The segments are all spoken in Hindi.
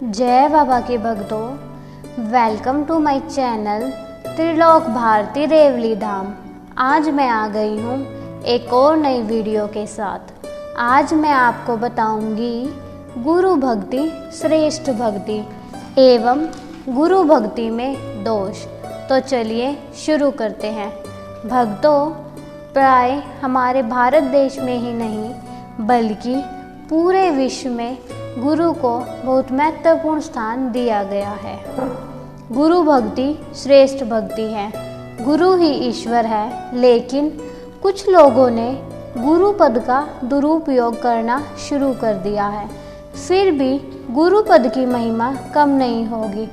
जय बाबा के भक्तों, welcome to my channel Trilok Bharti Rewali Dham. आज मैं आ गई हूँ एक और नई वीडियो के साथ। आज मैं आपको बताऊंगी गुरु भक्ति श्रेष्ठ भक्ति एवं गुरु भक्ति में दोष। तो चलिए शुरू करते हैं। भक्तों, प्राय हमारे भारत देश में ही नहीं बल्कि पूरे विश्व में गुरु को बहुत महत्वपूर्ण स्थान दिया गया है। गुरु भक्ति श्रेष्ठ भक्ति है। गुरु ही ईश्वर है, लेकिन कुछ लोगों ने गुरु पद का दुरुपयोग करना शुरू कर दिया है। फिर भी गुरु पद की महिमा कम नहीं होगी।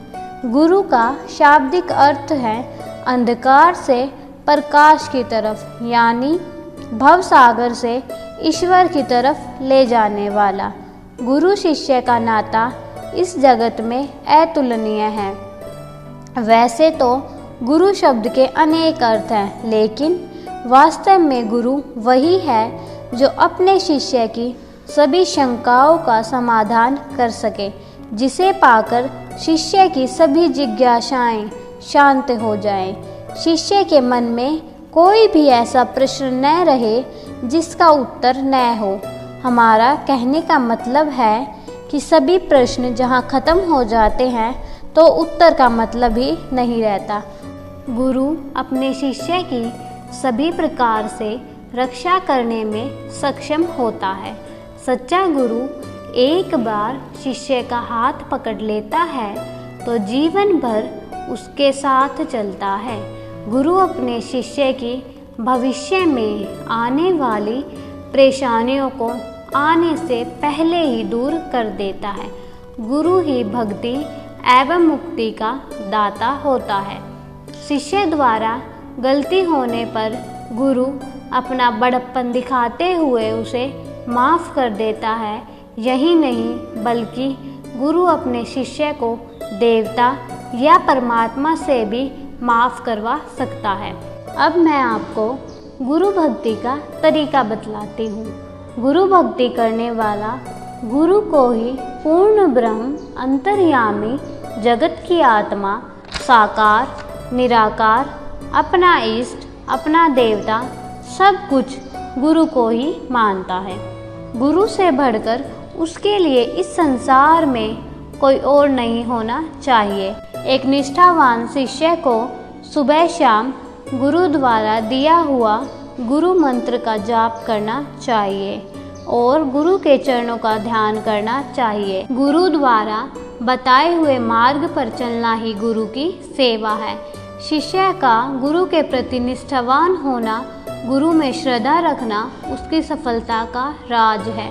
गुरु का शाब्दिक अर्थ है अंधकार से प्रकाश की तरफ, यानी भवसागर से ईश्वर की तरफ ले जाने वाला। गुरु शिष्य का नाता इस जगत में अतुलनीय है। वैसे तो गुरु शब्द के अनेक अर्थ हैं, लेकिन वास्तव में गुरु वही है जो अपने शिष्य की सभी शंकाओं का समाधान कर सके, जिसे पाकर शिष्य की सभी जिज्ञासाएं शांत हो जाएं। शिष्य के मन में कोई भी ऐसा प्रश्न न रहे जिसका उत्तर न हो। हमारा कहने का मतलब है कि सभी प्रश्न जहाँ ख़त्म हो जाते हैं तो उत्तर का मतलब ही नहीं रहता। गुरु अपने शिष्य की सभी प्रकार से रक्षा करने में सक्षम होता है। सच्चा गुरु एक बार शिष्य का हाथ पकड़ लेता है तो जीवन भर उसके साथ चलता है। गुरु अपने शिष्य की भविष्य में आने वाली परेशानियों को आने से पहले ही दूर कर देता है। गुरु ही भक्ति एवं मुक्ति का दाता होता है। शिष्य द्वारा गलती होने पर गुरु अपना बड़प्पन दिखाते हुए उसे माफ़ कर देता है। यही नहीं बल्कि गुरु अपने शिष्य को देवता या परमात्मा से भी माफ़ करवा सकता है। अब मैं आपको गुरु भक्ति का तरीका बतलाती हूँ। गुरु भक्ति करने वाला गुरु को ही पूर्ण ब्रह्म, अंतर्यामी, जगत की आत्मा, साकार निराकार, अपना इष्ट, अपना देवता, सब कुछ गुरु को ही मानता है। गुरु से बढ़कर उसके लिए इस संसार में कोई और नहीं होना चाहिए। एक निष्ठावान शिष्य को सुबह शाम गुरु द्वारा दिया हुआ गुरु मंत्र का जाप करना चाहिए और गुरु के चरणों का ध्यान करना चाहिए। गुरु द्वारा बताए हुए मार्ग पर चलना ही गुरु की सेवा है। शिष्य का गुरु के प्रति निष्ठावान होना, गुरु में श्रद्धा रखना उसकी सफलता का राज है।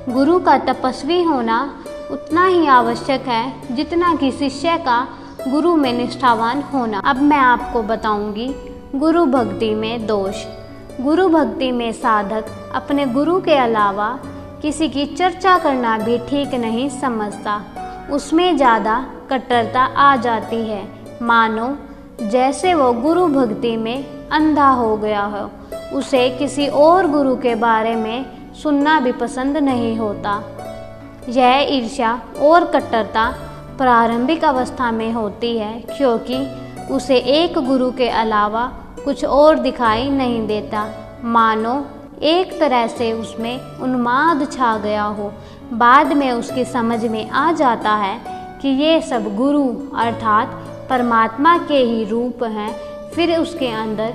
गुरु का तपस्वी होना उतना ही आवश्यक है जितना कि शिष्य का गुरु में निष्ठावान होना। अब मैं आपको बताऊंगी गुरु भक्ति में दोष। गुरु भक्ति में साधक अपने गुरु के अलावा किसी की चर्चा करना भी ठीक नहीं समझता। उसमें ज़्यादा कट्टरता आ जाती है, मानो जैसे वो गुरु भक्ति में अंधा हो गया हो। उसे किसी और गुरु के बारे में सुनना भी पसंद नहीं होता। यह ईर्ष्या और कट्टरता प्रारंभिक अवस्था में होती है, क्योंकि उसे एक गुरु के अलावा कुछ और दिखाई नहीं देता, मानो एक तरह से उसमें उन्माद छा गया हो। बाद में उसकी समझ में आ जाता है कि ये सब गुरु अर्थात परमात्मा के ही रूप हैं। फिर उसके अंदर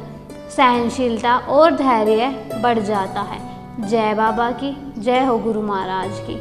सहनशीलता और धैर्य बढ़ जाता है। जय बाबा की जय हो, गुरु महाराज की।